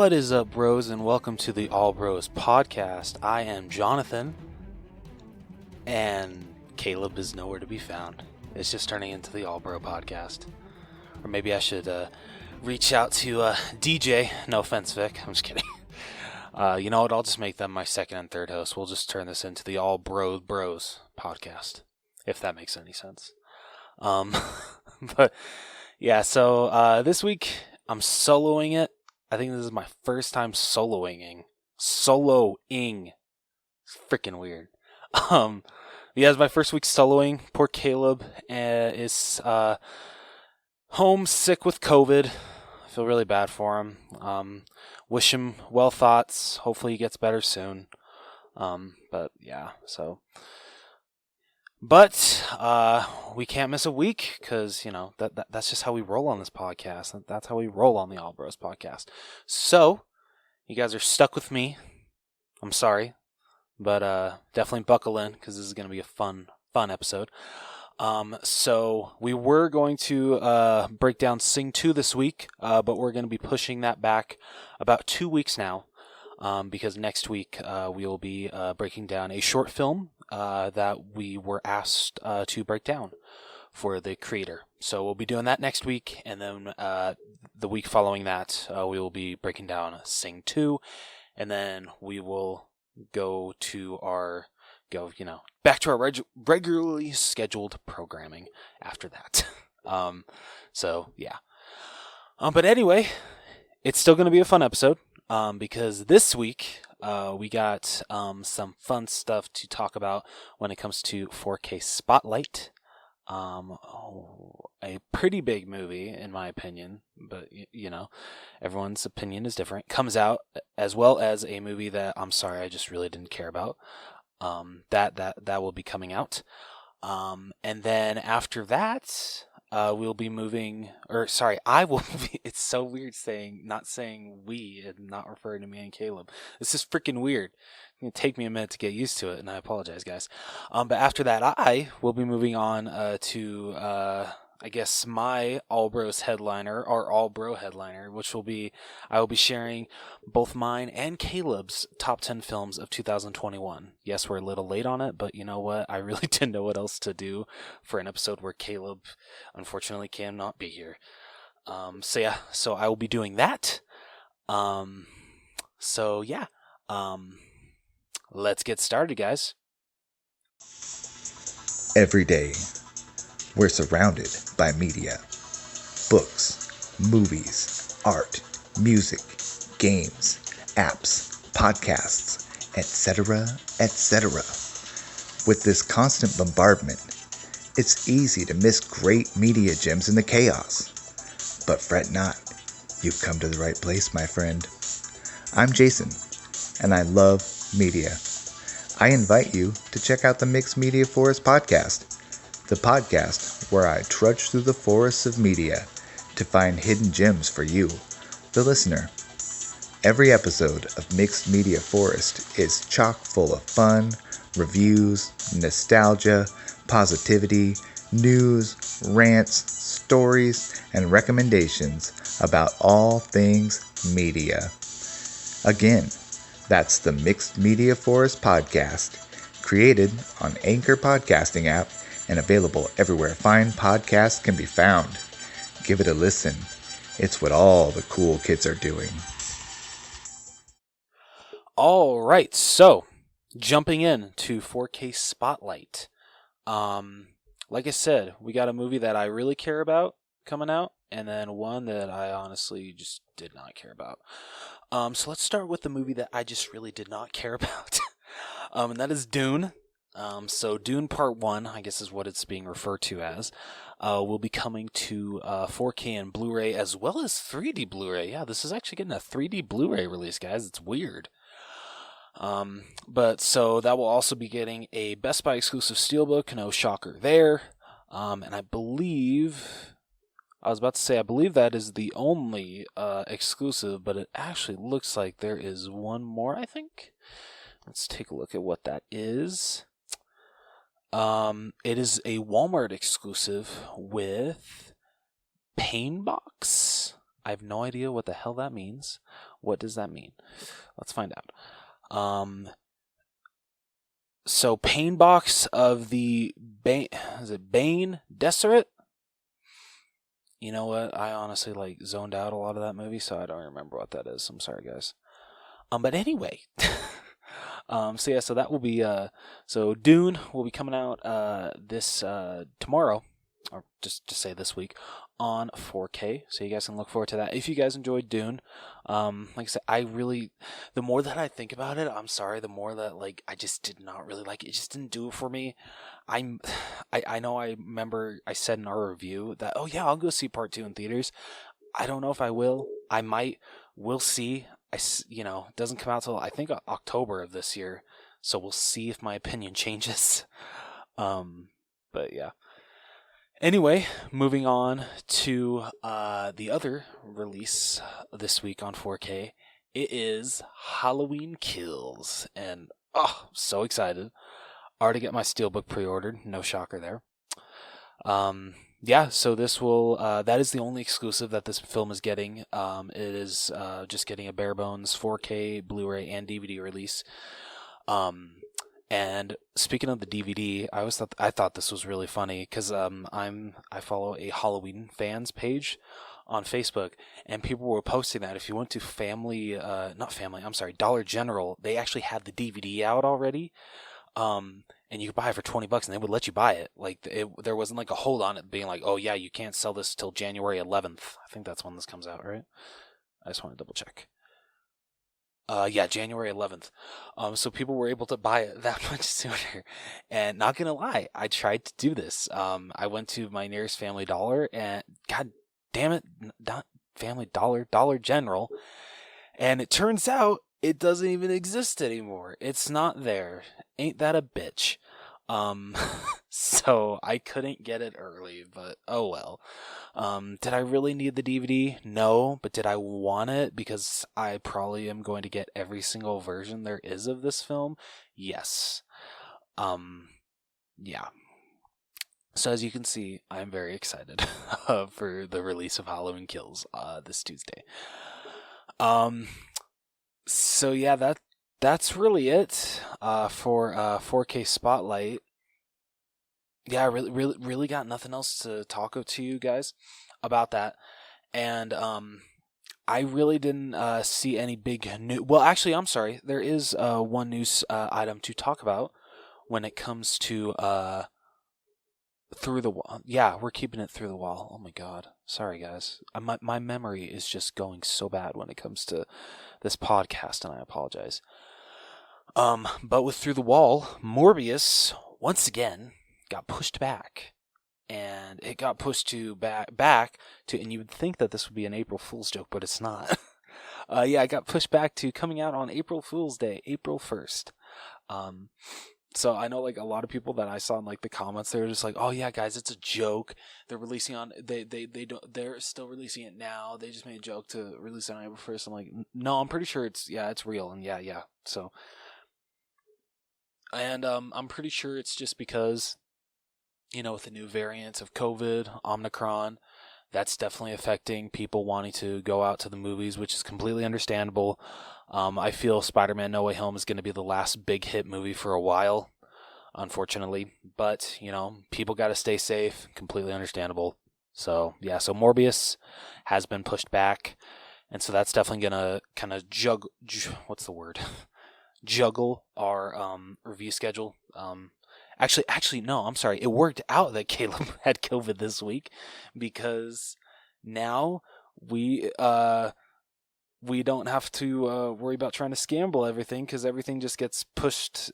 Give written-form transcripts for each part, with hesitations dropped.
What is up, bros, and welcome to the All Bros podcast. I am Jonathan, and Caleb is nowhere to be found. It's just turning into the All Bro podcast. Or maybe I should reach out to DJ. No offense, Vic. I'm just kidding. You know what? I'll just make them my second and third host. We'll just turn this into the All Bros podcast, if that makes any sense. But yeah, so this week I'm soloing it. I think this is my first time soloing. Soloing. It's freaking weird. Yeah, it's my first week soloing. Poor Caleb is home sick with COVID. I feel really bad for him. Wish him well thoughts. Hopefully he gets better soon. But yeah, so. But we can't miss a week because, you know, that's just how we roll on this podcast. That's how we roll on the All Bros podcast. So, you guys are stuck with me. I'm sorry. But definitely buckle in because this is going to be a fun episode. So, we were going to break down Sing 2 this week, but we're going to be pushing that back about 2 weeks now. Because next week we will be breaking down a short film that we were asked to break down for the creator. So we'll be doing that next week, and then the week following that we will be breaking down Sing 2, and then we will back to our regularly scheduled programming after that. So yeah. But anyway, it's still going to be a fun episode. Because this week, we got some fun stuff to talk about when it comes to 4K Spotlight. A pretty big movie, in my opinion, but, you know, everyone's opinion is different. Comes out, as well as a movie that, I'm sorry, I just really didn't care about. That will be coming out. And then after that... we'll be moving, I will be, it's so weird not saying we and not referring to me and Caleb. This is freaking weird. It's going to take me a minute to get used to it, and I apologize, guys. But after that, I will be moving on to, I guess, my All Bros headliner, or All Bro headliner, which will be, I will be sharing both mine and Caleb's top 10 films of 2021. Yes, we're a little late on it, but you know what? I really didn't know what else to do for an episode where Caleb, unfortunately, cannot be here. So I will be doing that. Let's get started, guys. Every day, we're surrounded by media. Books, movies, art, music, games, apps, podcasts, etc., etc. With this constant bombardment, it's easy to miss great media gems in the chaos. But fret not, you've come to the right place, my friend. I'm Jason, and I love media. I invite you to check out the Mixed Media Forest podcast, the podcast where I trudge through the forests of media to find hidden gems for you, the listener. Every episode of Mixed Media Forest is chock full of fun, reviews, nostalgia, positivity, news, rants, stories, and recommendations about all things media. Again, that's the Mixed Media Forest podcast, created on Anchor Podcasting app and available everywhere fine podcasts can be found. Give it a listen. It's what all the cool kids are doing. All right, so jumping in to 4K Spotlight. Like I said, we got a movie that I really care about coming out, and then one that I honestly just did not care about. So let's start with the movie that I just really did not care about. And that is Dune. So Dune Part 1, I guess is what it's being referred to as, will be coming to 4K and Blu-ray as well as 3D Blu-ray. Yeah, this is actually getting a 3D Blu-ray release, guys. It's weird. But so that will also be getting a Best Buy exclusive steelbook. No shocker there. And I believe that is the only exclusive, but it actually looks like there is one more, I think. Let's take a look at what that is. It is a Walmart exclusive with Painbox. I have no idea what the hell that means. What does that mean? Let's find out. So Pain Box of the is it Bane Deseret? You know what? I honestly zoned out a lot of that movie, so I don't remember what that is. I'm sorry, guys. But anyway, so that will be so Dune will be coming out this tomorrow, or just say this week, on 4K. So you guys can look forward to that. If you guys enjoyed Dune, like I said, the more that I think about it, I'm sorry, the more that I just did not really like it. It just didn't do it for me. I know I remember I said in our review that, oh yeah, I'll go see part 2 in theaters. I don't know if I will. I might. We'll see. It doesn't come out till I think October of this year, so we'll see if my opinion changes. But yeah. Anyway, moving on to the other release this week on 4K. It is Halloween Kills, and so excited. Already get my Steelbook pre-ordered. No shocker there. So this will, that is the only exclusive that this film is getting. It is just getting a bare bones 4K, Blu-ray, and DVD release. And speaking of the DVD, I thought this was really funny because I follow a Halloween fans page on Facebook, and people were posting that if you went to Dollar General, they actually had the DVD out already. And you could buy it for $20 and they would let you buy it. There wasn't a hold on it being oh yeah, you can't sell this till January 11th. I think that's when this comes out, right? I just want to double check. January 11th. So people were able to buy it that much sooner. And not gonna lie, I tried to do this. I went to my nearest Family Dollar and God damn it, not Family Dollar, Dollar General. And it turns out it doesn't even exist anymore. It's not there. Ain't that a bitch? So I couldn't get it early, but oh well. Did I really need the DVD? No, but did I want it? Because I probably am going to get every single version there is of this film. Yes. Yeah. So as you can see, I'm very excited for the release of Halloween Kills this Tuesday. So yeah, that's really it for 4K Spotlight. Yeah, I really got nothing else to talk to you guys about that. And I really didn't see any big news. Well, actually, I'm sorry. There is one news item to talk about when it comes to Through the Wall. Yeah, we're keeping it Through the Wall. Oh my god. Sorry, guys. My memory is just going so bad when it comes to this podcast, and I apologize. But with Through the Wall, Morbius, once again, got pushed back. And it got pushed to back to, and you would think that this would be an April Fool's joke, but it's not. It got pushed back to coming out on April Fool's Day, April 1st. So I know a lot of people that I saw in the comments, they were just oh yeah, guys, it's a joke. They're releasing on they're still releasing it now. They just made a joke to release it on April 1st. I'm no, I'm pretty sure it's real, and yeah. So, and I'm pretty sure it's just because, with the new variants of COVID, Omicron, that's definitely affecting people wanting to go out to the movies, which is completely understandable. I feel Spider-Man No Way Home is going to be the last big hit movie for a while, unfortunately. But, people got to stay safe. Completely understandable. So, yeah, so Morbius has been pushed back. And so that's definitely going to kind of juggle our review schedule. Actually, no, I'm sorry. It worked out that Caleb had COVID this week because now we don't have to worry about trying to scramble everything because everything just gets pushed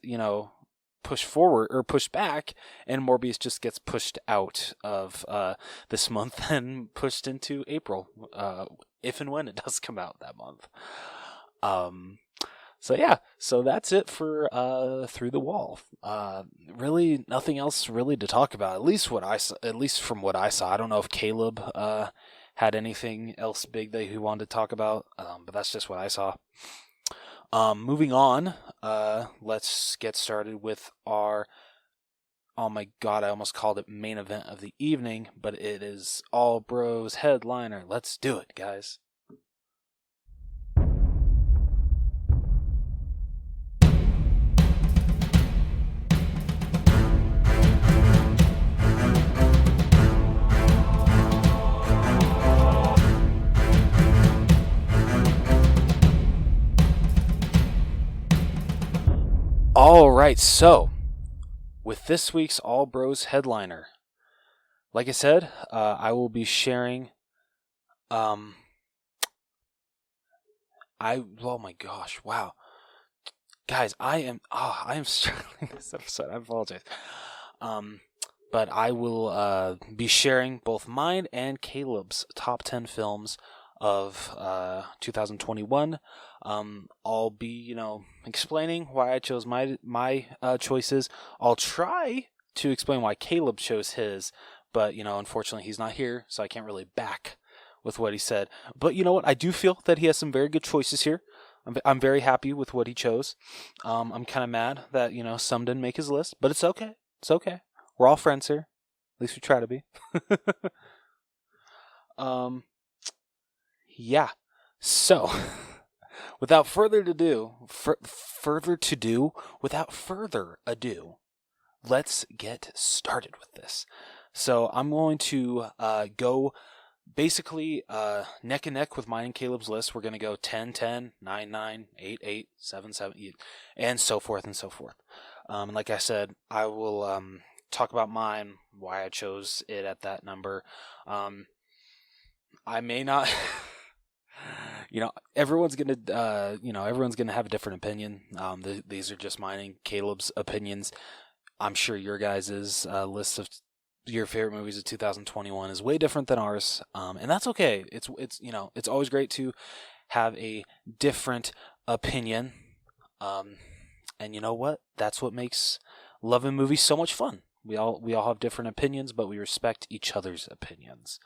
forward or pushed back, and Morbius just gets pushed out of this month and pushed into April, if and when it does come out that month. So that's it for Through the Wall. Really, nothing else really to talk about. At least from what I saw. I don't know if Caleb had anything else big that he wanted to talk about, but that's just what I saw. Moving on, let's get started with our, oh my god, I almost called it main event of the evening, but it is All Bros Headliner. Let's do it, guys. right, so with this week's All Bros headliner, like I said, I will be sharing. Oh my gosh, wow, guys, I am struggling this episode. I apologize. But I will be sharing both mine and Caleb's top 10 films of 2021. I'll be, explaining why I chose my choices. I'll try to explain why Caleb chose his, but unfortunately he's not here, so I can't really back with what he said. But you know what? I do feel that he has some very good choices here. I'm very happy with what he chose. I'm kind of mad that some didn't make his list, but it's okay. It's okay. We're all friends here. At least we try to be. Yeah. So, without further ado, let's get started with this. So, I'm going to go basically neck and neck with mine and Caleb's list. We're going to go 10, 10, 9, 9, 8, 8, 7, 7, and so forth and so forth. And like I said, I will talk about mine, why I chose it at that number. I may not, everyone's gonna have a different opinion. These are just mine and Caleb's opinions. I'm sure your guys' list of your favorite movies of 2021 is way different than ours, and that's okay. It's always great to have a different opinion, and you know what? That's what makes loving movies so much fun. We all have different opinions, but we respect each other's opinions.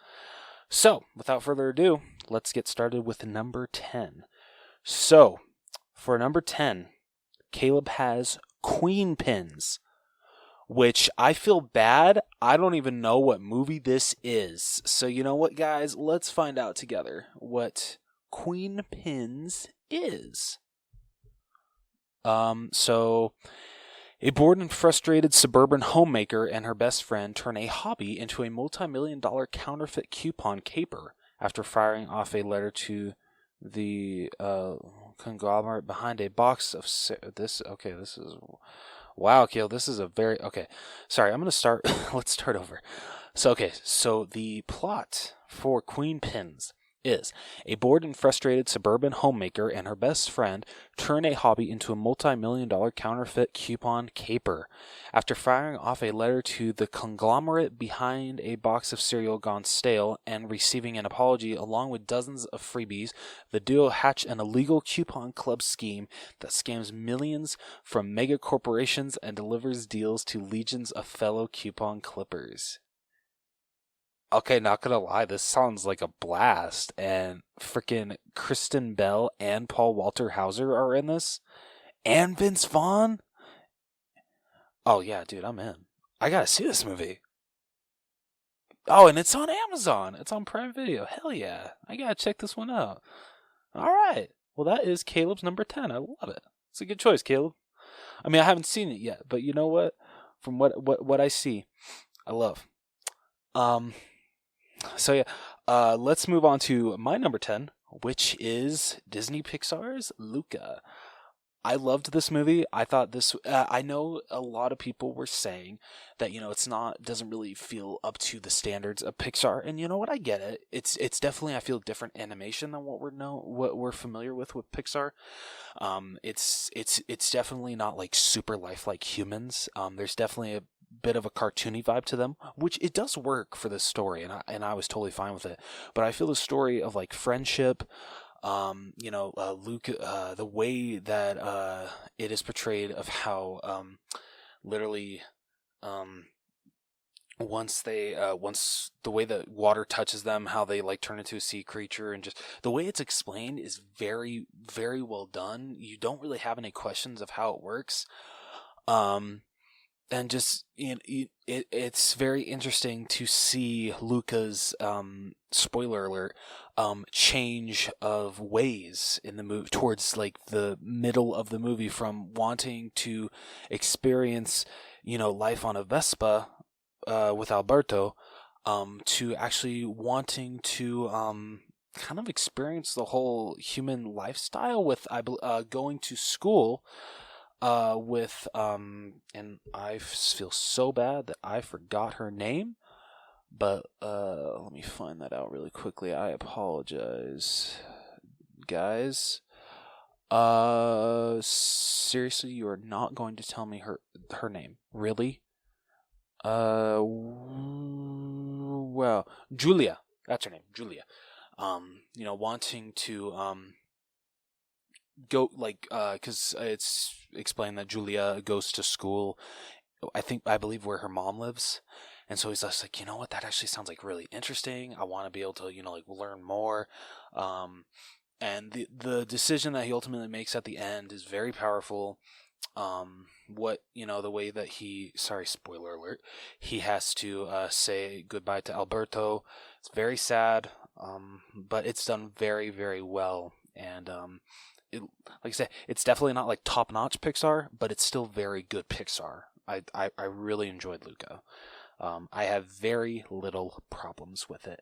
So, without further ado, let's get started with number 10. So, for number 10, Caleb has Queen Pins, which I feel bad. I don't even know what movie this is. So, you know what, guys? Let's find out together what Queen Pins is. A bored and frustrated suburban homemaker and her best friend turn a hobby into a multi-million-dollar counterfeit coupon caper after firing off a letter to the conglomerate behind a box of this. Okay, this is wow, Kale. This is a very okay. Sorry, I'm gonna start. Let's start over. So the plot for Queen Pins is a bored and frustrated suburban homemaker and her best friend turn a hobby into a multi-million-dollar counterfeit coupon caper. After firing off a letter to the conglomerate behind a box of cereal gone stale and receiving an apology along with dozens of freebies, the duo hatch an illegal coupon club scheme that scams millions from mega corporations and delivers deals to legions of fellow coupon clippers. Okay, not gonna lie, this sounds like a blast, and freaking Kristen Bell and Paul Walter Hauser are in this, and Vince Vaughn. Oh yeah, dude, I'm in. I gotta see this movie. Oh, and it's on Amazon. It's on Prime Video. Hell yeah, I gotta check this one out. All right, well that is Caleb's number 10. I love it. It's a good choice, Caleb. I mean, I haven't seen it yet, but you know what? From what I see, I love. So yeah, let's move on to my number 10, which is Disney Pixar's Luca. I loved this movie. I thought this. I know a lot of people were saying that doesn't really feel up to the standards of Pixar, and you know what? I get it. It's definitely, I feel, different animation than what we're familiar with Pixar. It's definitely not like super lifelike humans. There's definitely a bit of a cartoony vibe to them, which it does work for this story, and I was totally fine with it. But I feel the story of like friendship, Luke, the way that it is portrayed of how literally once the way that water touches them, how they like turn into a sea creature, and just the way it's explained is very, very well done. You don't really have any questions of how it works. And just it's very interesting to see Luca's spoiler alert change of ways in the movie towards like the middle of the movie, from wanting to experience life on a Vespa with Alberto to actually wanting to kind of experience the whole human lifestyle with going to school with and I feel so bad that I forgot her name, but let me find that out really quickly. I apologize, guys. Seriously, you are not going to tell me her name, really? Well, Julia. That's her name, Julia. Wanting to go because it's explained that Julia goes to school. I believe where her mom lives, and so he's just like, you know what, that actually sounds like really interesting. I want to be able to learn more. And the decision that he ultimately makes at the end is very powerful. The way that sorry, spoiler alert, he has to say goodbye to Alberto. It's very sad, but it's done very, very well. And like I said, it's definitely not like top-notch Pixar, but it's still very good Pixar. I really enjoyed Luca. I have very little problems with it.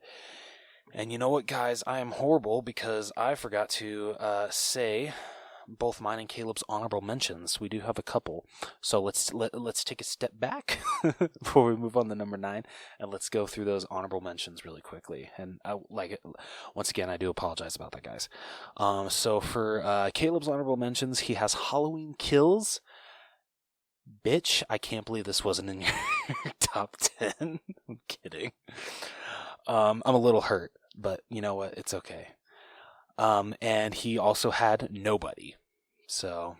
And you know what, guys? I am horrible because I forgot to say both mine and Caleb's honorable mentions. We do have a couple, so let's take a step back before we move on to number 9, and let's go through those honorable mentions really quickly. And once again, I do apologize about that, guys. So for Caleb's honorable mentions, he has Halloween Kills. Bitch, I can't believe this wasn't in your top 10. I'm kidding. I'm a little hurt, but you know what? It's okay. And he also had Nobody. So,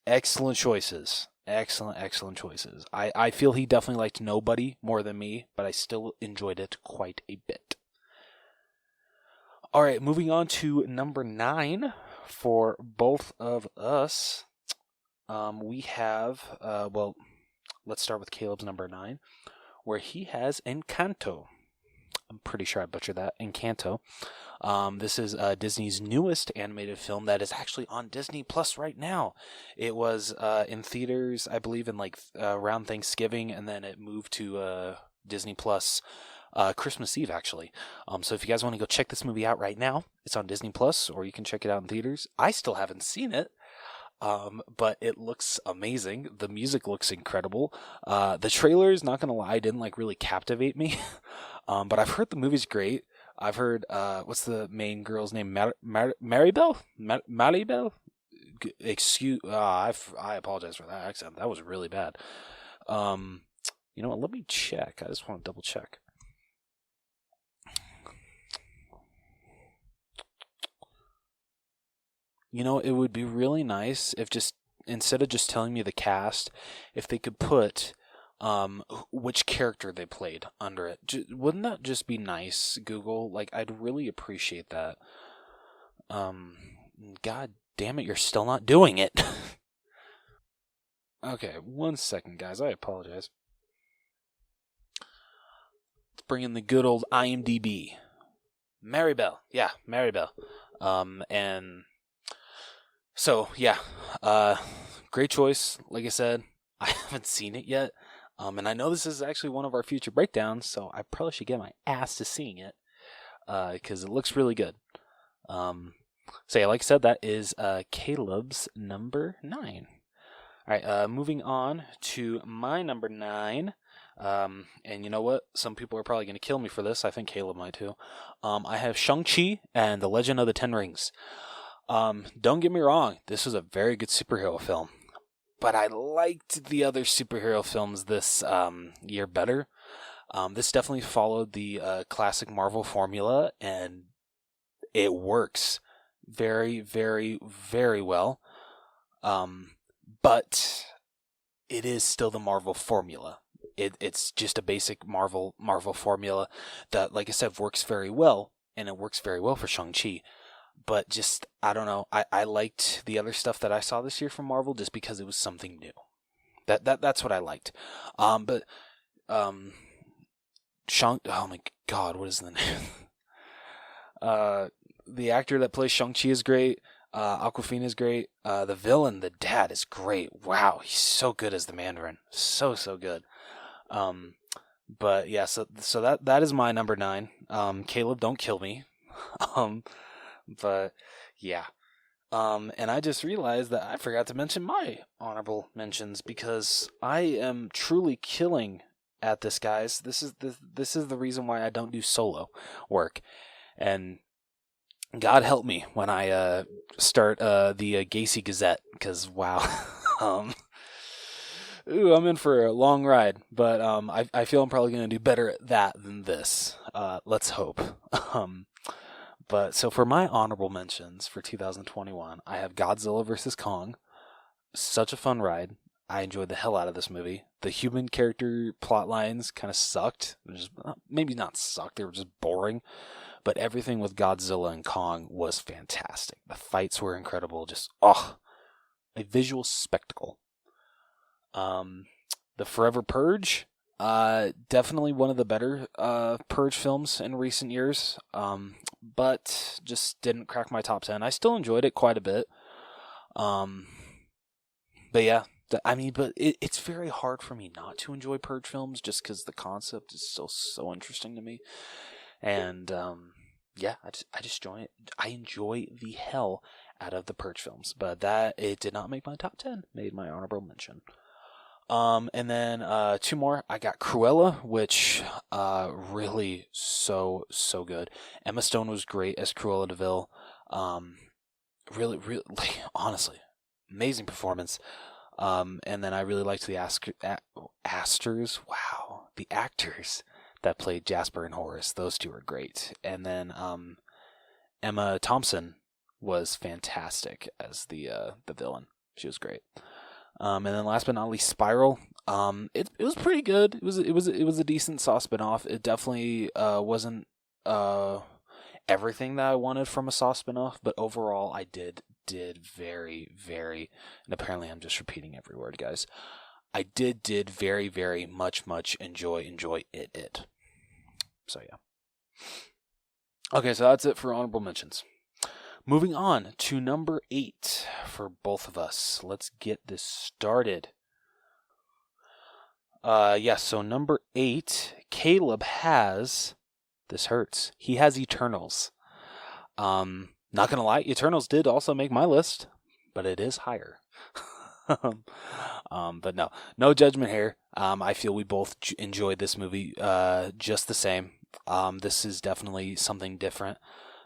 excellent choices. Excellent choices. I feel he definitely liked Nobody more than me, but I still enjoyed it quite a bit. All right, moving on to number 9 for both of us. We have, let's start with Caleb's number 9, where he has Encanto. I'm pretty sure I butchered that. Encanto. This is Disney's newest animated film that is actually on Disney Plus right now. It was in theaters, I believe, in around Thanksgiving, and then it moved to Disney Plus Christmas Eve, actually. So if you guys want to go check this movie out right now, it's on Disney Plus, or you can check it out in theaters. I still haven't seen it. But it looks amazing. The music looks incredible. The trailers, not gonna lie, didn't really captivate me. But I've heard the movie's great. I've heard, what's the main girl's name? Maribel? Maribel? I apologize for that accent. That was really bad. You know what? Let me check. I just want to double check. It would be really nice if instead of just telling me the cast, if they could put which character they played under it. Wouldn't that just be nice, Google? I'd really appreciate that. God damn it, you're still not doing it. Okay, 1 second, guys. I apologize. Let's bring in the good old IMDb. Maribel. Yeah, Maribel. And so, yeah, great choice. Like I said, I haven't seen it yet. And I know this is actually one of our future breakdowns, so I probably should get my ass to seeing it, because it looks really good. So yeah, like I said, that is Caleb's number 9. All right, moving on to my number 9. And you know what? Some people are probably going to kill me for this. I think Caleb might too. I have Shang-Chi and the Legend of the Ten Rings. Don't get me wrong, this was a very good superhero film. But I liked the other superhero films this year better. This definitely followed the classic Marvel formula, and it works very, very, very well. But it is still the Marvel formula. It's just a basic Marvel formula that, like I said, works very well, and it works very well for Shang-Chi. But just, I don't know, I liked the other stuff that I saw this year from Marvel just because it was something new. That's what I liked. But oh my god, what is the name? The actor that plays Shang-Chi is great. Awkwafina is great. The villain, the dad, is great. Wow, he's so good as the Mandarin. So good. But yeah, so that is my number 9. Caleb, don't kill me. But yeah. And I just realized that I forgot to mention my honorable mentions because I am truly killing at this, guys. This is the reason why I don't do solo work, and God help me when I start the Gacy Gazette, because wow, um, I'm in for a long ride. But I feel I'm probably going to do better at that than this. Let's hope. But so for my honorable mentions for 2021, I have Godzilla vs. Kong. Such a fun ride. I enjoyed the hell out of this movie. The human character plot lines kind of sucked. Just, maybe not sucked, they were just boring. But everything with Godzilla and Kong was fantastic. The fights were incredible. Just, a visual spectacle. The Forever Purge. Definitely one of the better Purge films in recent years, but just didn't crack my top 10. I still enjoyed it quite a bit. But yeah, it's very hard for me not to enjoy Purge films just because the concept is so interesting to me. And yeah, I just enjoy it. I enjoy the hell out of the Purge films, but it did not make my top 10. Made my honorable mention. And then two more. I got Cruella, which really so good. Emma Stone was great as Cruella de Vil. Really, honestly, amazing performance. And then I really liked the actors. Wow, the actors that played Jasper and Horace. Those two are great. And then Emma Thompson was fantastic as the villain. She was great. And then last but not least, Spiral. It was pretty good. It was a decent Saw spinoff. It definitely wasn't everything that I wanted from a Saw spinoff, but overall I did very, very, and apparently I'm just repeating every word, guys. I did very, very much enjoy it. So yeah. Okay, so that's it for honorable mentions. Moving on to number 8 for both of us. Let's get this started. So number 8, Caleb has, this hurts, he has Eternals. Not gonna lie, Eternals did also make my list, but it is higher. But no judgment here. I feel we both enjoyed this movie just the same. This is definitely something different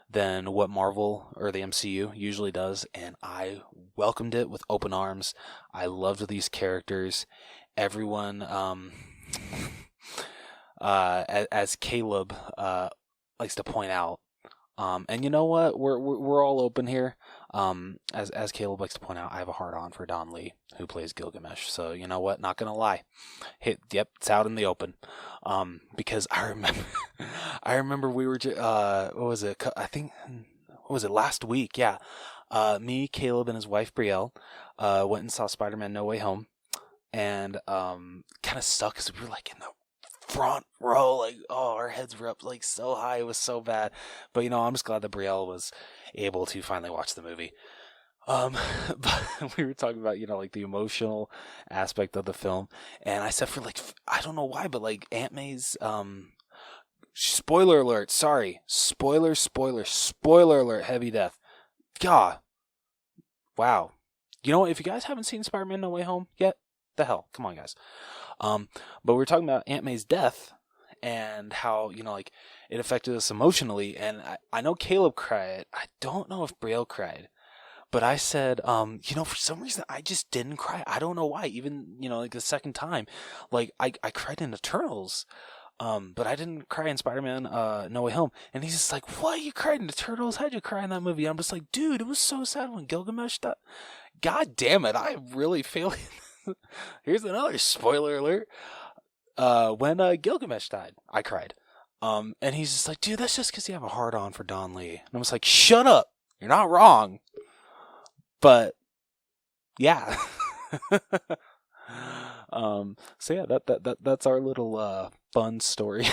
than what Marvel or the MCU usually does, and I welcomed it with open arms. I loved these characters. Everyone, as Caleb likes to point out, and you know what, we're all open here. As Caleb likes to point out, I have a hard on for Don Lee, who plays Gilgamesh. So you know what, not gonna lie, it's out in the open. Because I remember we were what was it? I think what was it, last week? Yeah, me, Caleb, and his wife Brielle went and saw Spider-Man: No Way Home, and kind of sucked because we were like in the front row, like, our heads were up like so high. It was so bad. But I'm just glad that Brielle was able to finally watch the movie. But we were talking about, like the emotional aspect of the film, and I said, for like, I don't know why, but like Aunt May's, spoiler alert, sorry, spoiler alert, heavy death. God, wow. If you guys haven't seen Spider-Man: No Way Home yet, the hell, come on, guys. But we were talking about Aunt May's death and how, like, it affected us emotionally. And I know Caleb cried. I don't know if Brielle cried. But I said, for some reason, I just didn't cry. I don't know why. Even, like the second time, like, I cried in Eternals. But I didn't cry in Spider-Man No Way Home. And he's just like, what? You cried in Eternals? How'd you cry in that movie? I'm just like, dude, it was so sad when Gilgamesh died. God damn it. I'm really failing. Here's another spoiler alert. When Gilgamesh died, I cried. And he's just like, dude, that's just because you have a hard on for Don Lee. And I was like, shut up. You're not wrong. But yeah. So yeah, that's our little fun story.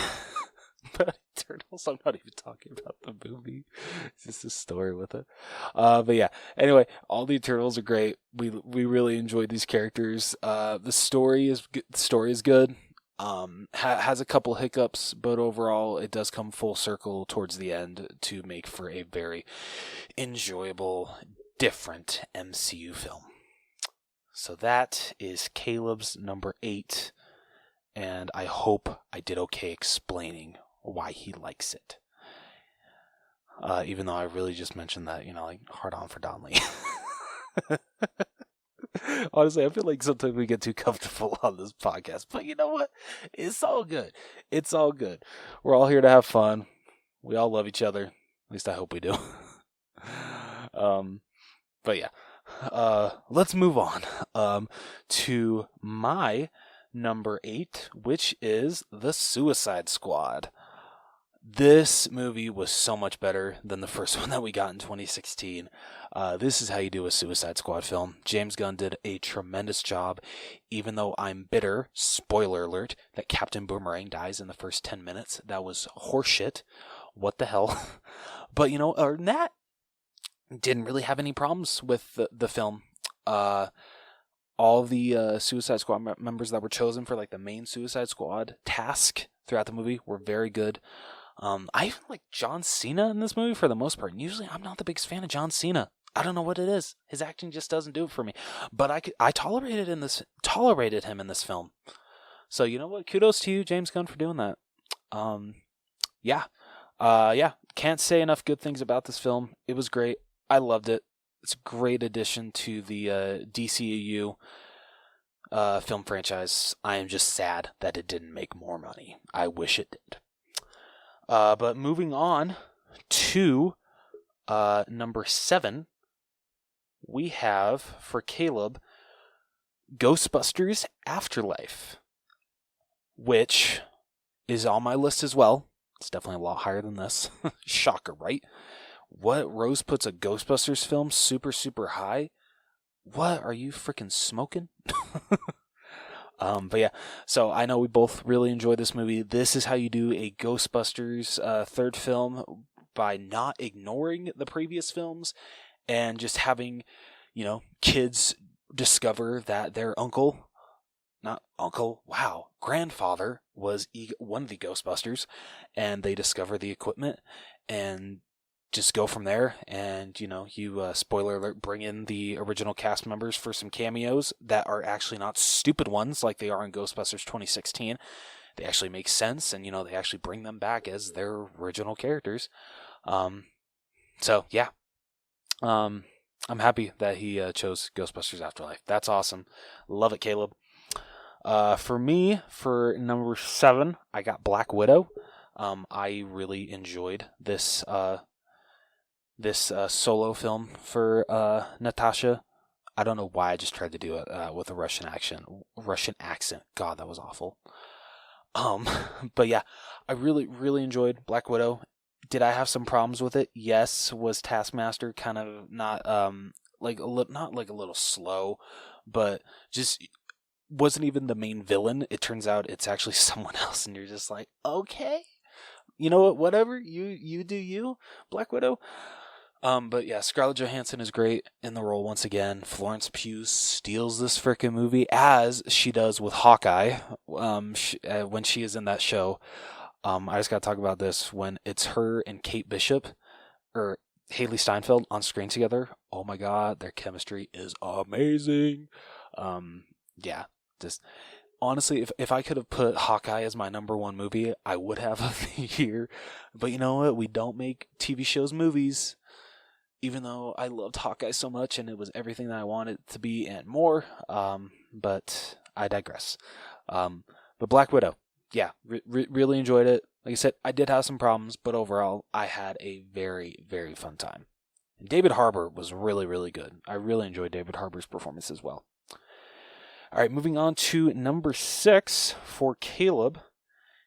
But Eternals, I'm not even talking about the movie. It's just a story with it. But yeah. Anyway, all the Eternals are great. We really enjoyed these characters. The story is good. Has a couple hiccups, but overall it does come full circle towards the end to make for a very enjoyable, different MCU film. So that is Caleb's number 8, and I hope I did okay explaining why he likes it. Even though I really just mentioned that, like, hard on for Donley. Honestly, I feel like sometimes we get too comfortable on this podcast, but you know what? It's all good. It's all good. We're all here to have fun. We all love each other. At least I hope we do. But yeah, let's move on to my number 8, which is The Suicide Squad. This movie was so much better than the first one that we got in 2016. This is how you do a Suicide Squad film. James Gunn did a tremendous job, even though I'm bitter, spoiler alert, that Captain Boomerang dies in the first 10 minutes. That was horseshit. What the hell? But, Nat didn't really have any problems with the film. All the Suicide Squad members that were chosen for, like, the main Suicide Squad task throughout the movie were very good. I even like John Cena in this movie for the most part. And usually I'm not the biggest fan of John Cena. I don't know what it is. His acting just doesn't do it for me. But I tolerated him in this film. So you know what? Kudos to you, James Gunn, for doing that. Yeah. Can't say enough good things about this film. It was great. I loved it. It's a great addition to the DCEU film franchise. I am just sad that it didn't make more money. I wish it did. But moving on to number 7, we have, for Caleb, Ghostbusters Afterlife, which is on my list as well. It's definitely a lot higher than this. Shocker, right? What? Rose puts a Ghostbusters film super, super high? What? Are you freaking smoking? But yeah, so I know we both really enjoyed this movie. This is how you do a Ghostbusters third film, by not ignoring the previous films and just having, kids discover that their grandfather was one of the Ghostbusters, and they discover the equipment and just go from there. And, you, spoiler alert, bring in the original cast members for some cameos that are actually not stupid ones like they are in Ghostbusters 2016. They actually make sense, and, they actually bring them back as their original characters. So, yeah. I'm happy that he chose Ghostbusters Afterlife. That's awesome. Love it, Caleb. For me, for number 7, I got Black Widow. I really enjoyed this solo film for Natasha. I don't know why I just tried to do it with a Russian accent. God, that was awful. But yeah, I really, really enjoyed Black Widow. Did I have some problems with it? Yes. Was Taskmaster kind of not not like a little slow, but just wasn't even the main villain. It turns out it's actually someone else, and you're just like, okay, you know what? Whatever, you do you, Black Widow. But yeah, Scarlett Johansson is great in the role once again. Florence Pugh steals this frickin' movie, as she does with Hawkeye. When she is in that show, I just gotta talk about this. When it's her and Kate Bishop, or Haley Steinfeld on screen together, oh my god, their chemistry is amazing. Yeah, just honestly, if I could have put Hawkeye as my number 1 movie, I would have of the year. But you know what? We don't make TV shows movies. Even though I loved Hawkeye so much and it was everything that I wanted it to be and more. But I digress. But Black Widow, yeah, really enjoyed it. Like I said, I did have some problems, but overall, I had a very, very fun time. And David Harbour was really, really good. I really enjoyed David Harbour's performance as well. All right, moving on to number 6 for Caleb.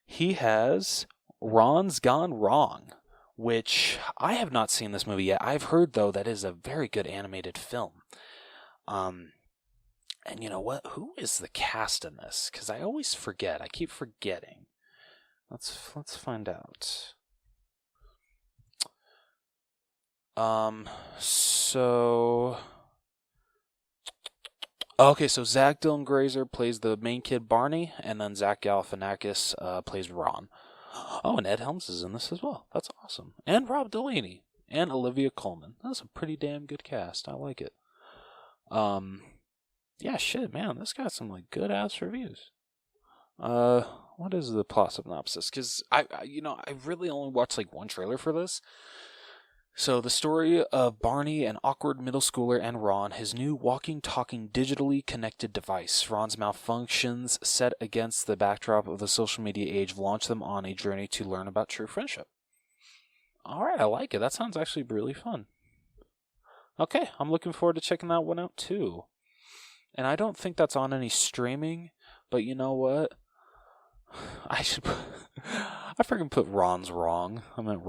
He has Ron's Gone Wrong, which I have not seen this movie yet. I've heard, though, that is a very good animated film. And you know what? Who is the cast in this? Because I always forget. I keep forgetting. Let's find out. So Zach Dylan Grazer plays the main kid Barney, and then Zach Galifianakis plays Ron. Oh, and Ed Helms is in this as well. That's awesome. And Rob Delaney. and Olivia Colman. That's a pretty damn good cast. I like it. Yeah, shit, man, this got some like good ass reviews. What is the plot synopsis? Because I really only watched like one trailer for this. So the story of Barney, an awkward middle schooler, and Ron, his new walking, talking, digitally connected device. Ron's malfunctions, set against the backdrop of the social media age, launch them on a journey to learn about true friendship. All right, I like it. That sounds actually really fun. Okay, I'm looking forward to checking that one out too. And I don't think that's on any streaming, but you know what? I freaking put Ron's wrong. I meant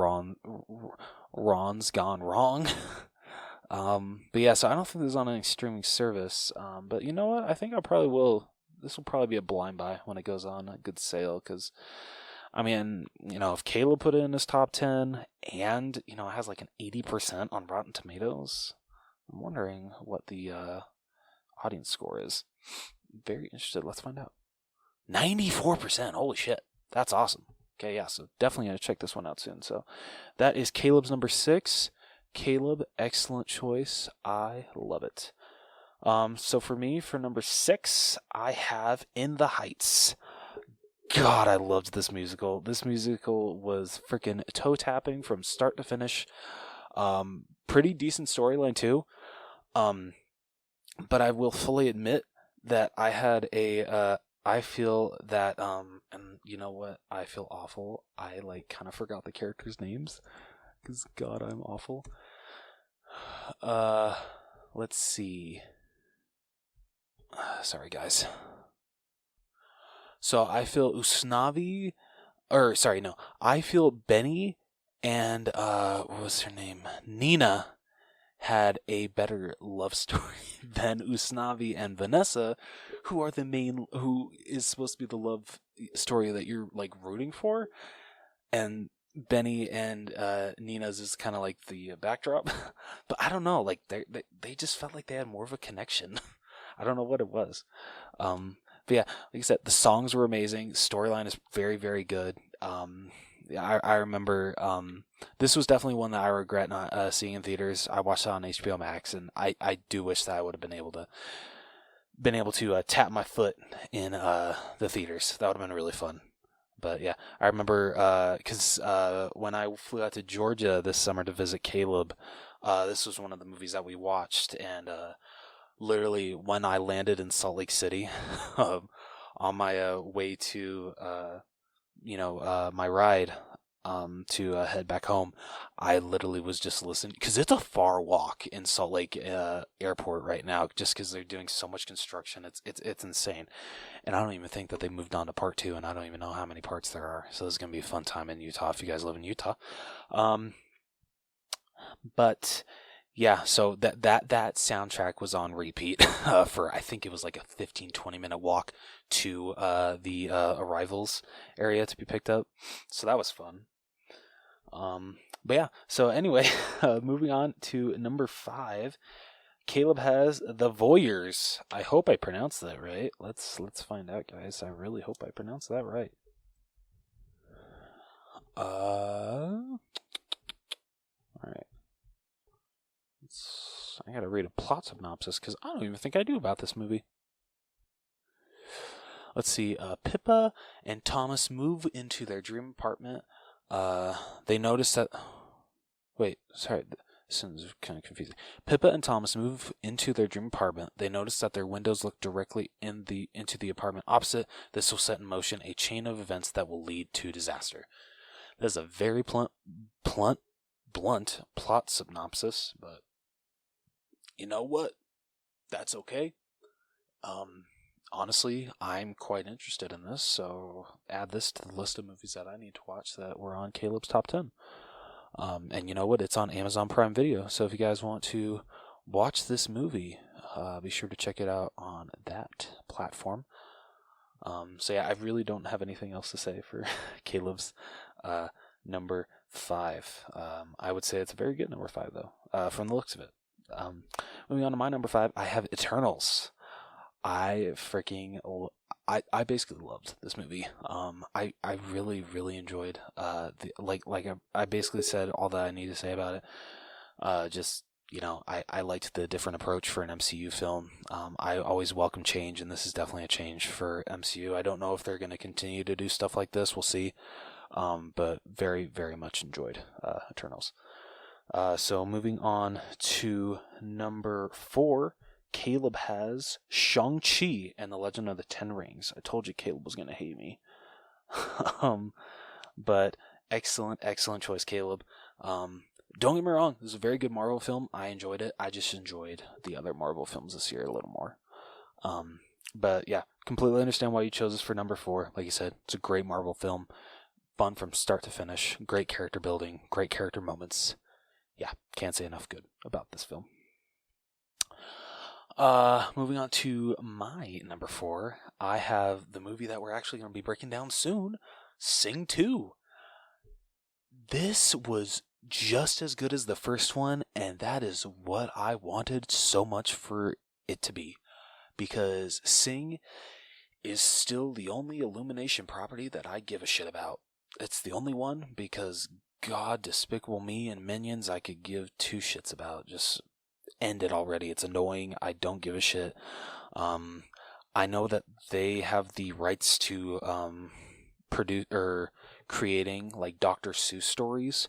Ron's gone wrong. But yeah, so I don't think this is on any streaming service. But you know what? I think I probably will. This will probably be a blind buy when it goes on a good sale. Because, I mean, if Caleb put it in his top 10 and, it has like an 80% on Rotten Tomatoes, I'm wondering what the audience score is. Very interested. Let's find out. 94%. Holy shit. That's awesome. Okay, yeah, so definitely going to check this one out soon. So that is Caleb's number 6. Caleb, excellent choice. I love it. So for me, for number 6, I have In the Heights. God, I loved this musical. This musical was freaking toe-tapping from start to finish. Pretty decent storyline, too. But I will fully admit that I had I feel that, and you know what? I feel awful. I, kind of forgot the characters' names. Because, God, I'm awful. Let's see. Sorry, guys. So, I feel I feel Benny and, what was her name? Nina had a better love story than Usnavi and Vanessa, who is supposed to be the love story that you're rooting for, and Benny and Nina's is kind of like the backdrop. But I don't know, they just felt like they had more of a connection. I don't know what it was. But yeah, like I said, the songs were amazing. Storyline is very, very good. I remember this was definitely one that I regret not seeing in theaters. I watched it on HBO Max, and I do wish that I would have been able to tap my foot in the theaters. That would have been really fun. But yeah, I remember because when I flew out to Georgia this summer to visit Caleb, this was one of the movies that we watched, and literally when I landed in Salt Lake City on my way to my ride to head back home, I literally was just listening, because it's a far walk in Salt Lake airport right now, just because they're doing so much construction. It's insane, and I don't even think that they moved on to part 2, and I don't even know how many parts there are. So this is gonna be a fun time in Utah if you guys live in Utah. But yeah, so that soundtrack was on repeat for, I think it was like a 15-20 minute walk to the arrivals area to be picked up. So that was fun. But yeah, so anyway, moving on to number 5. Caleb has The Voyeurs. I hope I pronounced that right. Let's find out, guys. I really hope I pronounced that right. All right. I gotta read a plot synopsis, because I don't even think I do about this movie. Let's see. Pippa and Thomas move into their dream apartment. They notice that... Wait, sorry. This is kind of confusing. Pippa and Thomas move into their dream apartment. They notice that their windows look directly into the apartment opposite. This will set in motion a chain of events that will lead to disaster. That is a very blunt plot synopsis, but you know what? That's okay. Honestly, I'm quite interested in this, so add this to the list of movies that I need to watch that were on Caleb's top 10. And you know what? It's on Amazon Prime Video, so if you guys want to watch this movie, be sure to check it out on that platform. So yeah, I really don't have anything else to say for Caleb's number 5. I would say it's a very good number 5, though, from the looks of it. Moving on to my number 5, I have Eternals. I I basically loved this movie. I really really enjoyed I basically said all that I need to say about it. Just I liked the different approach for an MCU film. I always welcome change, and this is definitely a change for MCU. I don't know if they're going to continue to do stuff like this. We'll see. But very very much enjoyed Eternals. So moving on to number 4. Caleb has Shang-Chi and the Legend of the Ten Rings. I told you Caleb was going to hate me. But excellent choice, Caleb. Don't get me wrong, this is a very good Marvel film. I enjoyed it. I just enjoyed the other Marvel films this year a little more. But yeah, completely understand why you chose this for number 4. Like you said, it's a great Marvel film. Fun from start to finish. Great character building. Great character moments. Yeah, can't say enough good about this film. Moving on to my number 4, I have the movie that we're actually going to be breaking down soon, Sing 2. This was just as good as the first one, and that is what I wanted so much for it to be, because Sing is still the only Illumination property that I give a shit about. It's the only one, because God, Despicable Me, and Minions I could give 2 shits about. Just end it already. It's annoying. I don't give a shit. I know that they have the rights to produce or creating like Dr. Seuss stories.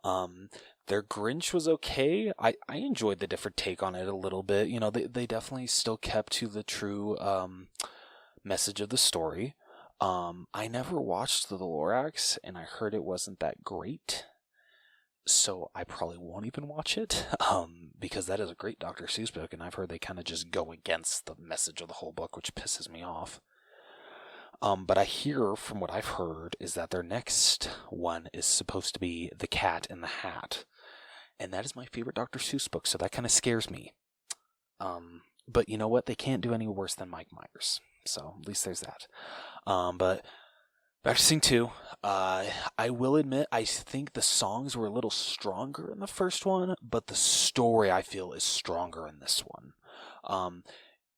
Their Grinch was okay. I enjoyed the different take on it a little bit. They definitely still kept to the true message of the story. I never watched the Lorax, and I heard it wasn't that great. So I probably won't even watch it, because that is a great Dr. Seuss book, and I've heard they kind of just go against the message of the whole book, which pisses me off. But I hear, from what I've heard, is that their next one is supposed to be The Cat in the Hat. And that is my favorite Dr. Seuss book, so that kind of scares me. But you know what? They can't do any worse than Mike Myers. So at least there's that. But back to Sing 2. I will admit, I think the songs were a little stronger in the first one, but the story, I feel, is stronger in this one.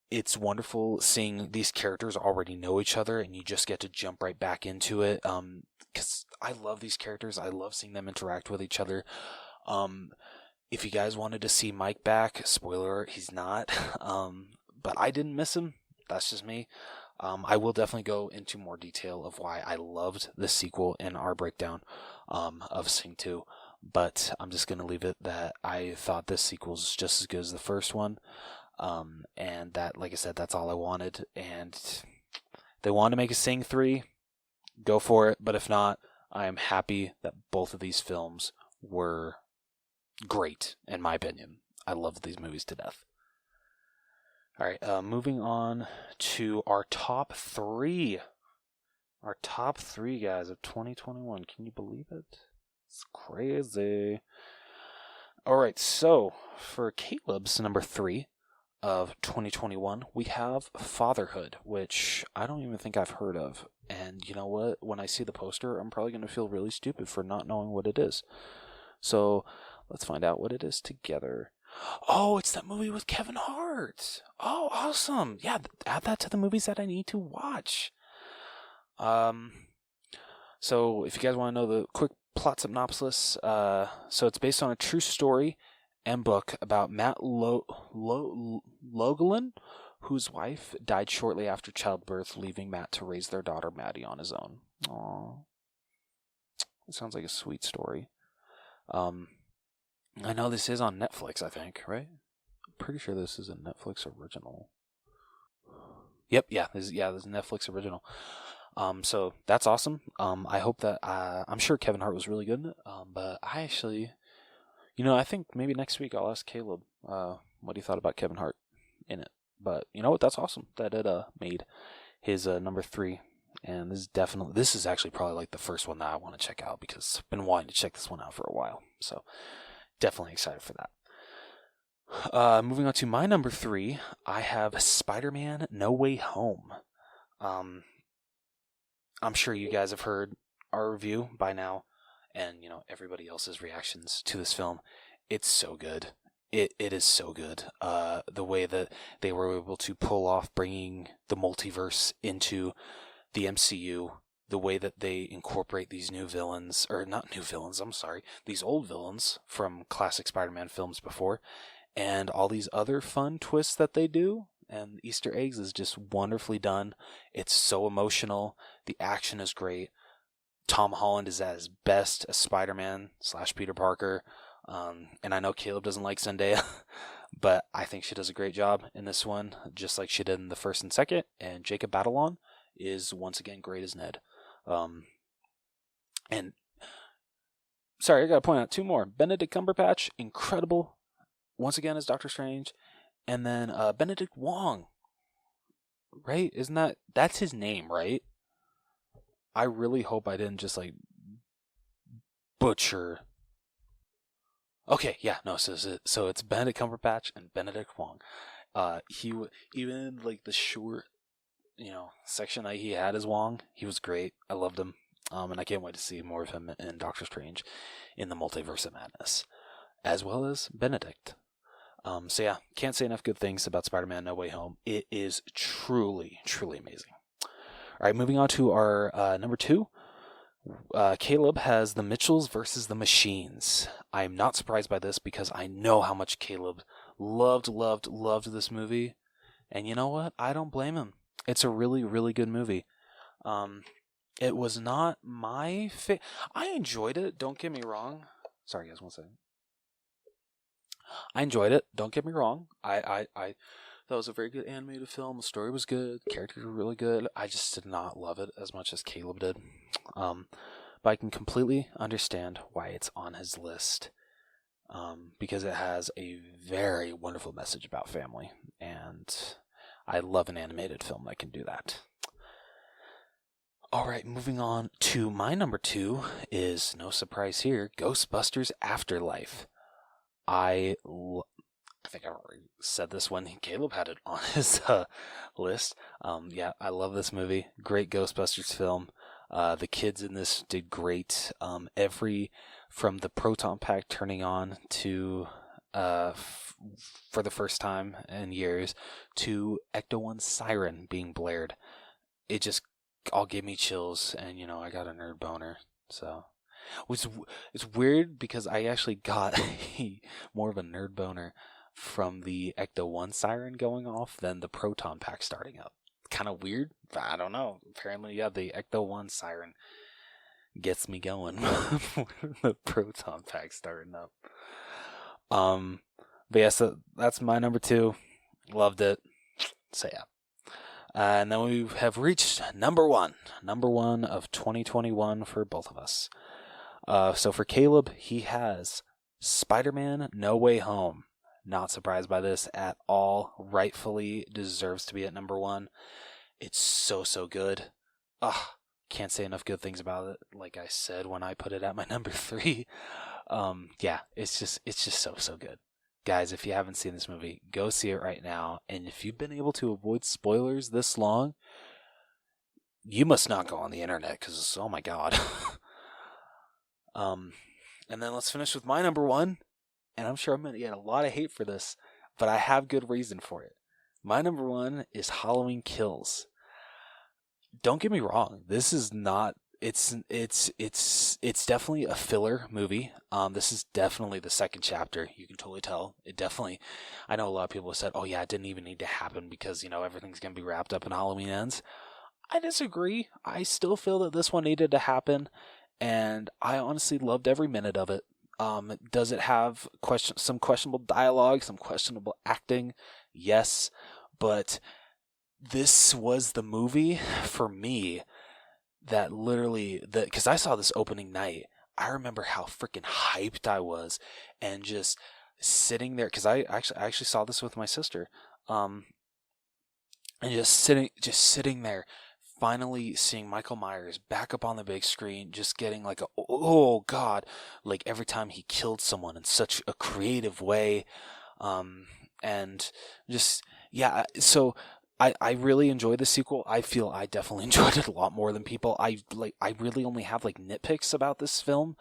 It's wonderful seeing these characters already know each other, and you just get to jump right back into it. Because I love these characters. I love seeing them interact with each other. If you guys wanted to see Mike back, spoiler alert, he's not. But I didn't miss him. That's just me. I will definitely go into more detail of why I loved the sequel in our breakdown of Sing 2. But I'm just going to leave it that I thought this sequel was just as good as the first one. And that, like I said, that's all I wanted. And they wanted to make a Sing 3, go for it. But if not, I am happy that both of these films were great, in my opinion. I loved these movies to death. All right, moving on to our top 3. Our top 3, guys, of 2021. Can you believe it? It's crazy. All right, so for Caleb's number 3 of 2021, we have Fatherhood, which I don't even think I've heard of. And you know what? When I see the poster, I'm probably going to feel really stupid for not knowing what it is. So let's find out what it is together. Oh, it's that movie with Kevin Hart. Oh, awesome. Yeah, add that to the movies that I need to watch. So if you guys want to know the quick plot synopsis, so it's based on a true story and book about Matt Logelin, whose wife died shortly after childbirth, leaving Matt to raise their daughter Maddie on his own. Aww. It sounds like a sweet story. I know this is on Netflix, I think, right? I'm pretty sure this is a Netflix original. Yep, this is a Netflix original. So that's awesome. I hope that I'm sure Kevin Hart was really good in it. But I actually, I think maybe next week I'll ask Caleb what he thought about Kevin Hart in it. But you know what? That's awesome that it made his number 3. And this is actually probably like the first one that I want to check out, because I've been wanting to check this one out for a while. So definitely excited for that. Moving on to my number 3, I have Spider-Man No Way Home. I'm sure you guys have heard our review by now, and everybody else's reactions to this film. It's so good. it is so good. The way that they were able to pull off bringing the multiverse into the MCU, the way that they incorporate these new villains, or not new villains, I'm sorry, these old villains from classic Spider-Man films before, and all these other fun twists that they do, and Easter eggs is just wonderfully done. It's so emotional. The action is great. Tom Holland is at his best as Spider-Man / Peter Parker. And I know Caleb doesn't like Zendaya, but I think she does a great job in this one, just like she did in the first and second. And Jacob Batalon is once again great as Ned. And sorry, I gotta point out two more. Benedict Cumberbatch, incredible, once again as Doctor Strange. And then Benedict Wong, right? That's his name, right? I really hope I didn't just like butcher. Okay, yeah, no, so it's Benedict Cumberbatch and Benedict Wong. Even like the short, section that he had as Wong, he was great. I loved him. And I can't wait to see more of him in Doctor Strange in the Multiverse of Madness, as well as Benedict. So yeah, can't say enough good things about Spider-Man No Way Home. It is truly, truly amazing. All right, moving on to our number 2. Caleb has The Mitchells versus the Machines. I am not surprised by this because I know how much Caleb loved this movie. And you know what? I don't blame him. It's a really, really good movie. It was not my I enjoyed it. Don't get me wrong. Sorry, guys, one second. I enjoyed it. Don't get me wrong. I thought it was a very good animated film. The story was good. The characters were really good. I just did not love it as much as Caleb did. But I can completely understand why it's on his list. Because it has a very wonderful message about family. And I love an animated film that can do that. Alright, moving on to my number 2 is, no surprise here, Ghostbusters Afterlife. I think I already said this when Caleb had it on his list. Yeah, I love this movie. Great Ghostbusters film. The kids in this did great. From the proton pack turning on to for the first time in years to Ecto-1's siren being blared, it just all gave me chills, and I got a nerd boner. So it's weird because I actually got more of a nerd boner from the Ecto-1 siren going off than the proton pack starting up. Kind of weird, but I don't know. Apparently, yeah, the Ecto-1 siren gets me going. The proton pack starting up. But yeah, so that's my number 2. Loved it. So yeah. And then we have reached number 1 of 2021 for both of us. So for Caleb, he has Spider-Man No Way Home. Not surprised by this at all. Rightfully deserves to be at number 1. It's so good. Can't say enough good things about it. Like I said when I put it at my number 3. Yeah, it's just so good. Guys, if you haven't seen this movie, go see it right now. And if you've been able to avoid spoilers this long, you must not go on the internet, because, oh my god. And then let's finish with my number 1. And I'm sure I'm going to get a lot of hate for this, but I have good reason for it. My number 1 is Halloween Kills. Don't get me wrong. This is not... It's definitely a filler movie. This is definitely the second chapter. You can totally tell. I know a lot of people have said, oh yeah, it didn't even need to happen because, everything's going to be wrapped up and Halloween ends. I disagree. I still feel that this one needed to happen, and I honestly loved every minute of it. Does it have some questionable dialogue, some questionable acting? Yes, but this was the movie for me that literally, because I saw this opening night, I remember how freaking hyped I was, and just sitting there, because I actually saw this with my sister, and just sitting there, finally seeing Michael Myers back up on the big screen, just getting like oh god, like every time he killed someone in such a creative way, and just, yeah, so I really enjoyed the sequel. I feel I definitely enjoyed it a lot more than people. I really only have like nitpicks about this film.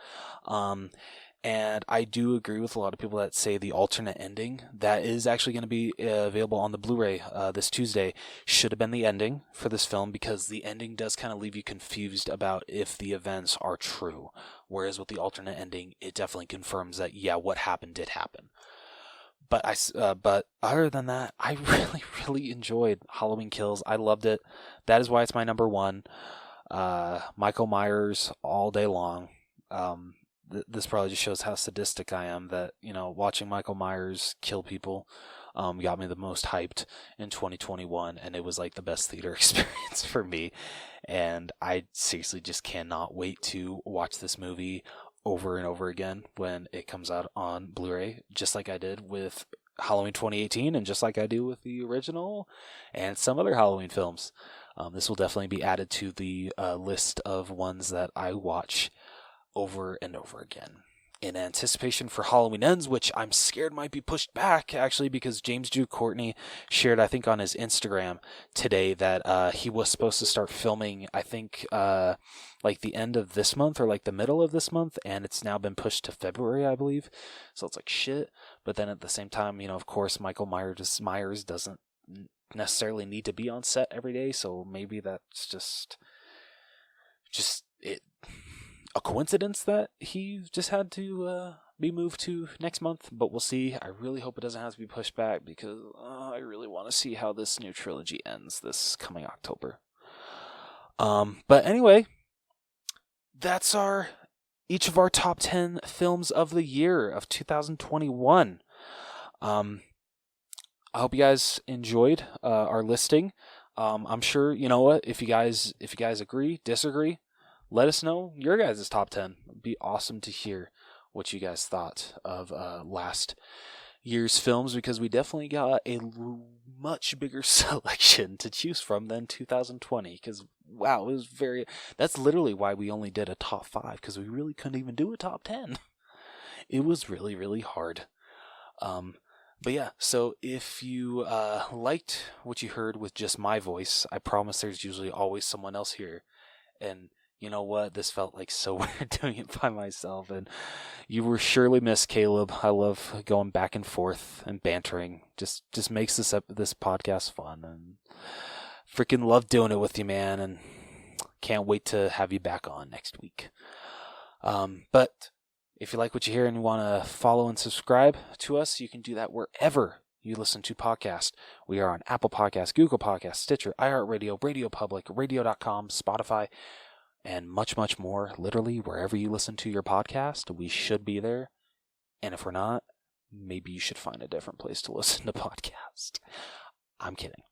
And I do agree with a lot of people that say the alternate ending that is actually going to be available on the Blu-ray this Tuesday should have been the ending for this film, because the ending does kind of leave you confused about if the events are true. Whereas with the alternate ending, it definitely confirms that, yeah, what happened did happen. But other than that, I really, really enjoyed Halloween Kills. I loved it. That is why it's my number one. Michael Myers all day long. This probably just shows how sadistic I am, that, watching Michael Myers kill people got me the most hyped in 2021, and it was like the best theater experience for me. And I seriously just cannot wait to watch this movie over and over again when it comes out on Blu-ray, just like I did with Halloween 2018 and just like I do with the original and some other Halloween films. This will definitely be added to the list of ones that I watch over and over again in anticipation for Halloween Ends, which I'm scared might be pushed back, actually, because James Drew Courtney shared, I think, on his Instagram today that he was supposed to start filming, I think, like the end of this month or like the middle of this month, and it's now been pushed to February, I believe. So it's like shit. But then at the same time, of course, Michael Myers doesn't necessarily need to be on set every day, so maybe that's just it. A coincidence that he just had to be moved to next month, but we'll see. I really hope it doesn't have to be pushed back, because I really want to see how this new trilogy ends this coming October. But anyway, that's each of our top 10 films of the year of 2021. I hope you guys enjoyed our listing. I'm sure, you know what, if you guys agree, disagree, let us know your guys' top 10. It'd be awesome to hear what you guys thought of last year's films, because we definitely got a much bigger selection to choose from than 2020. Because, wow, it was that's literally why we only did a top 5, because we really couldn't even do a top 10. It was really, really hard. But yeah, so if you liked what you heard with just my voice, I promise there's usually always someone else here. And you know what? This felt like so weird doing it by myself, and you were surely missed, Caleb. I love going back and forth and bantering. Just makes this podcast fun, and freaking love doing it with you, man. And can't wait to have you back on next week. But if you like what you hear and you want to follow and subscribe to us, you can do that wherever you listen to podcasts. We are on Apple Podcasts, Google Podcasts, Stitcher, iHeartRadio, RadioPublic, Radio.com, Spotify, and much, much more. Literally, wherever you listen to your podcast, we should be there. And if we're not, maybe you should find a different place to listen to podcasts. I'm kidding.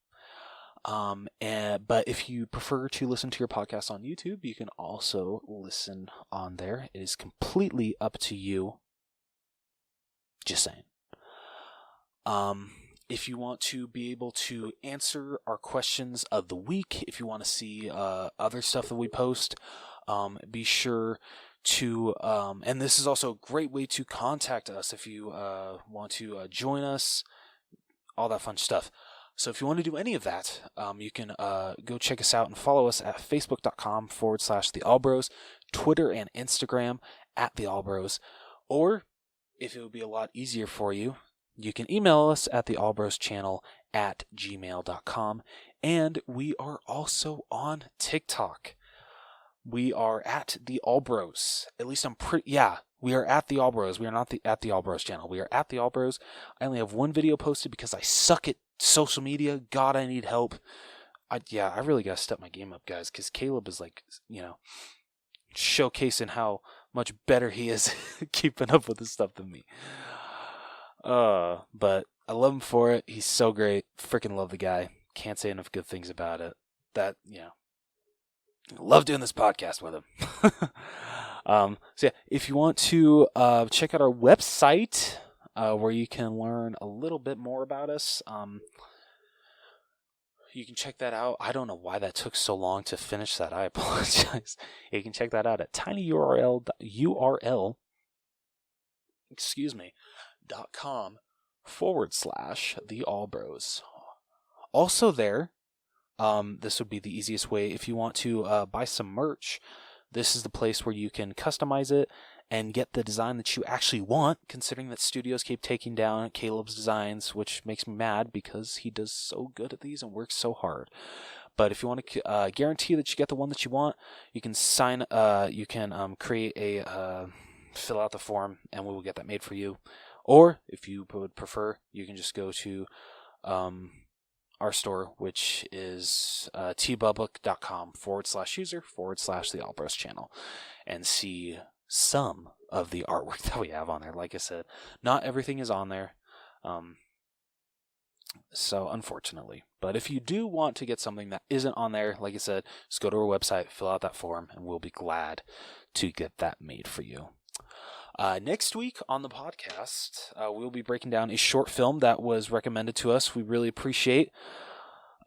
But if you prefer to listen to your podcast on YouTube, you can also listen on there. It is completely up to you. Just saying. If you want to be able to answer our questions of the week, if you want to see other stuff that we post, be sure to, and this is also a great way to contact us if you want to join us, all that fun stuff. So if you want to do any of that, you can go check us out and follow us at facebook.com/The Allbros, Twitter and Instagram @The Allbros, or if it would be a lot easier for you, you can email us at theallbroschannel@gmail.com, and we are also on TikTok. We are at The Allbros. At least we are at The Allbros. We are not at The Allbros channel. We are at The Allbros. I only have one video posted because I suck at social media. God, I need help. I really gotta step my game up, guys, because Caleb is showcasing how much better he is keeping up with this stuff than me. But I love him for it. He's so great. Freaking love the guy. Can't say enough good things about it. Love doing this podcast with him. If you want to check out our website, where you can learn a little bit more about us, you can check that out. I don't know why that took so long to finish that. I apologize. You can check that out at tinyurl.com/The Allbros. Also there, this would be the easiest way if you want to buy some merch. this is the place where you can customize it and get the design that you actually want, considering that studios keep taking down Caleb's designs, which makes me mad because he does so good at these and works so hard. But if you want to guarantee that you get the one that you want, you can create a fill out the form, and we will get that made for you. Or if you would prefer, you can just go to our store, which is tpublic.com/user/the Allbros channel, and see some of the artwork that we have on there. Like I said, not everything is on there. So unfortunately, but if you do want to get something that isn't on there, like I said, just go to our website, fill out that form, and we'll be glad to get that made for you. Next week on the podcast, we'll be breaking down a short film that was recommended to us. We really appreciate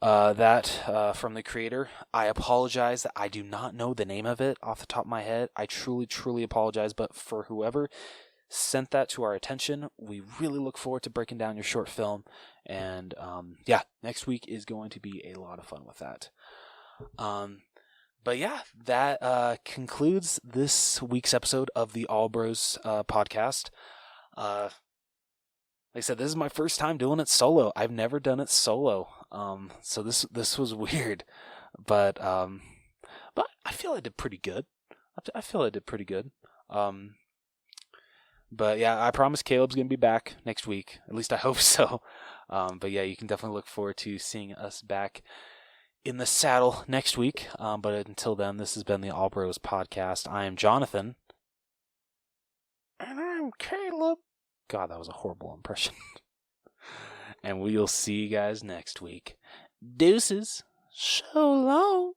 that from the creator. I apologize that I do not know the name of it off the top of my head. I truly, truly apologize, but for whoever sent that to our attention, we really look forward to breaking down your short film. And next week is going to be a lot of fun with that. But yeah, that concludes this week's episode of the Allbros podcast. Like I said, this is my first time doing it solo. I've never done it solo. So this was weird, but I feel I did pretty good. But yeah, I promise Caleb's going to be back next week. At least I hope so. But yeah, you can definitely look forward to seeing us back in the saddle next week. But until then, this has been the Allbros podcast. I am Jonathan. And I'm Caleb. God, that was a horrible impression. And we'll see you guys next week. Deuces. So long.